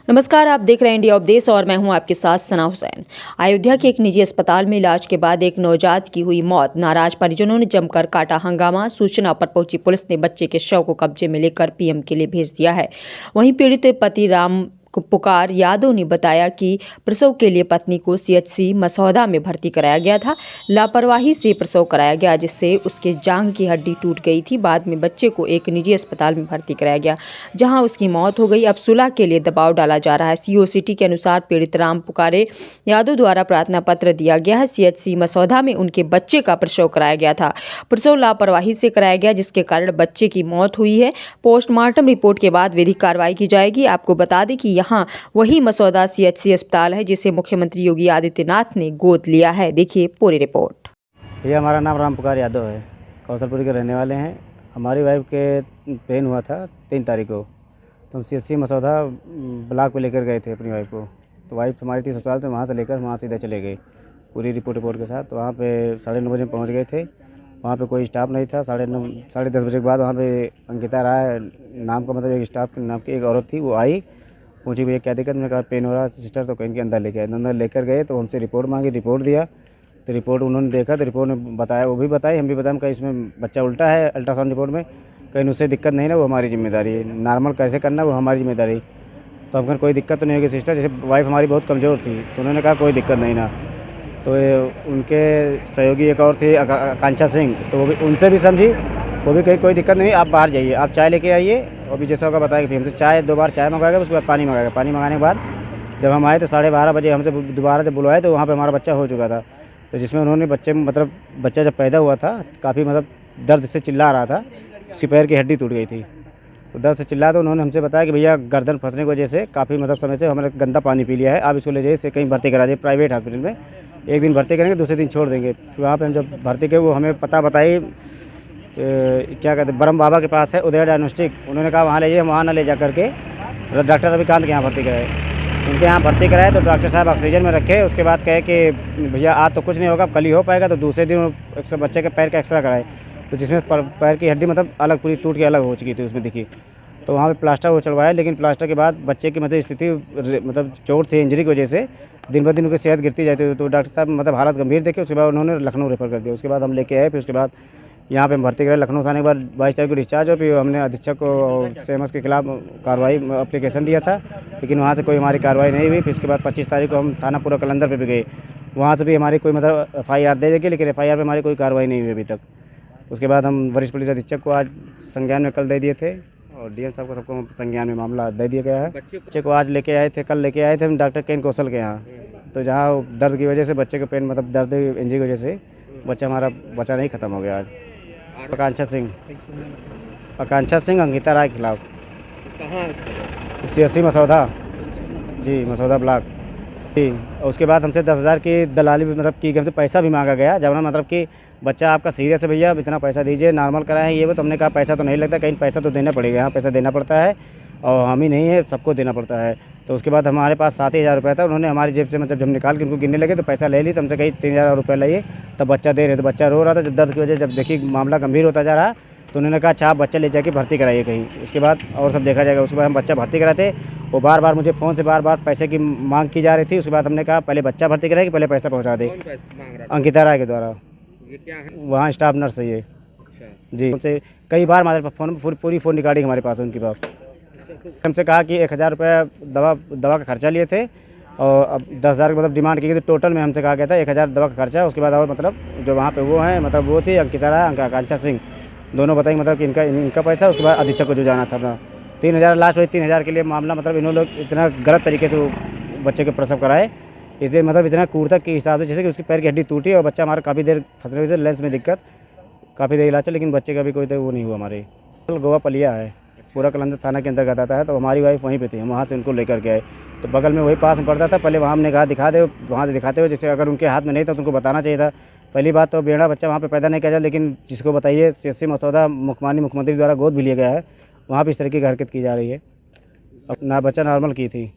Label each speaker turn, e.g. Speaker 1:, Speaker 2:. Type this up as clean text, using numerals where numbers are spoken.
Speaker 1: नमस्कार, आप देख रहे हैं इंडिया उपदेश और मैं हूं आपके साथ सना हुसैन। अयोध्या के एक निजी अस्पताल में इलाज के बाद एक नवजात की हुई मौत। नाराज परिजनों ने जमकर काटा हंगामा। सूचना पर पहुंची पुलिस ने बच्चे के शव को कब्जे में लेकर पीएम के लिए भेज दिया है। वहीं पीड़ित पति राम पुकार यादव ने बताया कि प्रसव के लिए पत्नी को सीएचसी मसौदा में भर्ती कराया गया था। लापरवाही से प्रसव कराया गया, जिससे उसके जांघ की हड्डी टूट गई थी। बाद में बच्चे को एक निजी अस्पताल में भर्ती कराया गया, जहां उसकी मौत हो गई। अब सुलह के लिए दबाव डाला जा रहा है। सीओ सिटी के अनुसार पीड़ित राम पुकारे यादव द्वारा प्रार्थना पत्र दिया गया है। सीएचसी मसौदा में उनके बच्चे का प्रसव कराया गया था। प्रसव लापरवाही से कराया गया, जिसके कारण बच्चे की मौत हुई है। पोस्टमार्टम रिपोर्ट के बाद विधिक कार्रवाई की जाएगी। आपको बता दें कि यहाँ वही मसौदा सीएचसी अस्पताल है जिसे मुख्यमंत्री योगी आदित्यनाथ ने गोद लिया है। देखिए पूरी रिपोर्ट।
Speaker 2: भैया, हमारा नाम राम पुकार यादव है, कौशलपुरी के रहने वाले हैं। हमारी वाइफ के पेन हुआ था 3 तारीख को, तो हम सीएचसी मसौदा ब्लॉक पे लेकर गए थे अपनी वाइफ को। तो वाइफ हमारी थी अस्पताल, तो वहाँ से लेकर वहाँ सीधे चले गए पूरी रिपोर्ट के साथ। तो वहाँ पे 9:30 बजे पहुँच गए थे। वहाँ पे कोई स्टाफ नहीं था। 9:30 साढ़े 10 बजे के बाद वहाँ पे अंकिता राय नाम का, मतलब एक स्टाफ के नाम की एक औरत थी, वो आई, पूछी भैया क्या दिक्कत। मैंने कहा पेन हो रहा है सिस्टर, तो कहीं के अंदर लेके आए। अंदर लेकर गए तो हमसे रिपोर्ट मांगी, रिपोर्ट दिया। तो रिपोर्ट उन्होंने देखा, तो रिपोर्ट में बताया, वो भी बताई, हम भी बताएं, कहीं इसमें बच्चा उल्टा है अल्ट्रासाउंड रिपोर्ट में, कहीं उससे दिक्कत नहीं ना, वो हमारी जिम्मेदारी है। नॉर्मल कैसे करना वो हमारी जिम्मेदारी। तो हम कोई दिक्कत तो नहीं होगी सिस्टर, जैसे वाइफ हमारी बहुत कमज़ोर थी, तो उन्होंने कहा कोई दिक्कत नहीं ना। तो उनके सहयोगी एक और थी आकांक्षा सिंह, तो वो भी उनसे भी समझी, वो भी कही कोई दिक्कत नहीं, आप बाहर जाइए, आप चाय लेके आइए। और भी जैसा होगा बताएगा, फिर हमसे चाय 2 बार चाय मंगाएगा, उसके बाद पानी मंगाएगा। पानी मंगाने के बाद जब हम आए तो 12:30 बजे हमसे दोबारा जब बुलवाए, तो वहाँ पे हमारा बच्चा हो चुका था। तो जिसमें उन्होंने बच्चा जब पैदा हुआ था, काफ़ी दर्द से चिल्ला रहा था, उसकी पैर की हड्डी टूट गई थी। तो दर्द से चिल्ला, तो उन्होंने हमसे बताया कि भैया गर्दन फंसने की वजह से काफ़ी समय से हमने गंदा पानी पी लिया है, आप इसको ले जाइए से कहीं भर्ती करा दिए प्राइवेट हॉस्पिटल में। एक दिन भर्ती करेंगे, दूसरे दिन छोड़ देंगे। वहाँ पर हम जब भर्ती किए, वो हमें पता बताई, क्या कहते हैं, ब्रह्म बाबा के पास है उदय डायग्नोस्टिक। उन्होंने कहा वहाँ ले जाइए, वहाँ ना ले जा करके डॉक्टर रविकांत के यहाँ भर्ती कराए। उनके यहाँ भर्ती कराए तो डॉक्टर साहब ऑक्सीजन में रखे। उसके बाद कहे कि भैया आज तो कुछ नहीं होगा, कल ही हो पाएगा। तो दूसरे दिन बच्चे के पैर का एक्सरा कराए, तो जिसमें पैर की हड्डी अलग पूरी टूट के अलग हो चुकी थी, उसमें दिखी। तो वहाँ पे प्लास्टर वो चढ़वाया, लेकिन प्लास्टर के बाद बच्चे की स्थिति चोट थी, इंजरी की वजह से दिन ब दिन उनकी सेहत गिरती जाती थी। तो डॉक्टर साहब हालत गंभीर देखे, उसके बाद उन्होंने लखनऊ रेफर कर दिया। उसके बाद हम लेके आए, फिर उसके बाद यहाँ पे हम भर्ती कराए। लखनऊ से आने के बाद 22 तारीख को डिस्चार्ज हो, फिर हमने अधीक्षक को और सेमस के खिलाफ कार्रवाई एप्लीकेशन दिया था, लेकिन वहाँ से कोई हमारी कार्रवाई नहीं हुई। फिर उसके बाद 25 तारीख को हम थाना पूरा कलंदर पे भी गए, वहाँ से भी हमारी कोई FIR दे देगी, लेकिन FIR पे हमारी कोई कार्रवाई नहीं हुई अभी तक। उसके बाद हम वरिष्ठ पुलिस अधीक्षक को आज संज्ञान में कल दे दिए थे, और DM साहब को सबको संज्ञान में मामला दे दिया गया है। बच्चे को आज लेके आए थे, कल लेके आए थे हम डॉक्टर केन कौशल के यहाँ। तो जहाँ दर्द की वजह से बच्चे के पेन दर्द इंजरी की वजह से बच्चा हमारा बचा नहीं ख़त्म हो गया आज। आकांक्षा सिंह अंकिता राय के खिलाफ। सीएचसी मसौदा जी, मसौदा ब्लॉक जी। उसके बाद हमसे 10,000 की दलाली की, हमसे पैसा भी मांगा गया। जब कि बच्चा आपका सीरियस है भैया, इतना पैसा दीजिए, नॉर्मल कराएं ये वो। तो हमने कहा पैसा तो नहीं लगता, कहीं पैसा तो देना पड़ेगा, यहाँ पैसा देना पड़ता है, और हम ही नहीं है, सबको देना पड़ता है। तो उसके बाद हमारे पास 7,000 रुपये था। उन्होंने हमारी जेब से जब निकाल के उनको गिनने लगे तो पैसा ले ली। तो हमसे कहीं 3,000 रुपये लाइए, तब बच्चा दे रहे। तो बच्चा रो रहा था, जब दर्द की वजह जब देखी मामला गंभीर होता जा रहा, तो उन्होंने कहा अच्छा आप बच्चा ले जाके भर्ती कराइए कहीं, उसके बाद और सब देखा जाएगा। उसके बाद हम बच्चा भर्ती कराते, वो बार मुझे फ़ोन से बार पैसे की मांग की जा रही थी। उसके बाद हमने कहा पहले बच्चा भर्ती कराए कि पहले पैसा पहुँचा दे। अंकिता राय के द्वारा, वहाँ स्टाफ नर्स है ये जी। उनसे कई बार हमारे फ़ोन पूरी फ़ोन निकाली हमारे पास उनकी बात। हमसे कहा कि 1,000 रुपये दवा का खर्चा लिए थे, और अब 10,000 डिमांड की गई। तो टोटल में हमसे कहा गया था 1,000 दवा का खर्चा। उसके बाद और जो वहाँ पे वो हैं, वो थी अंकिता राय, आकांक्षा सिंह, दोनों बताएंगे कि इनका पैसा। उसके बाद अधीक्षक को जो जाना था अपना 3,000 लास्ट हुई। 3,000 के लिए मामला, इन्होंने लोग इतना गलत तरीके से बच्चे के प्रसव कराए, इसलिए इतना क्रूरता के हिसाब से, जैसे कि उसकी पैर की हड्डी टूटी और बच्चा हमारा काफ़ी देर फंसने की वजह से लेंस में दिक्कत, काफ़ी देर इलाज चला, लेकिन बच्चे का भी कोई वो नहीं हुआ। हमारे गोवा पलिया है, पूरा कलंदर थाना के अंतर्गत आता है। तो हमारी वाइफ वहीं पे थी, हम वहाँ से उनको लेकर के आए। तो बगल में वही पास में पड़ता था। पहले वहाँ हमने कहा दिखा दे, वहाँ से दिखाते हुए, जैसे अगर उनके हाथ में नहीं था तो उनको बताना चाहिए था। पहली बात तो बेड़ा बच्चा वहाँ पे पैदा नहीं किया जाए, लेकिन जिसको बताइए सीएचसी मसौदा मुख्यमंत्री द्वारा गोद भी लिया गया है, वहाँ पर इस तरीके की हरकत की जा रही है। ना बच्चा नॉर्मल की थी।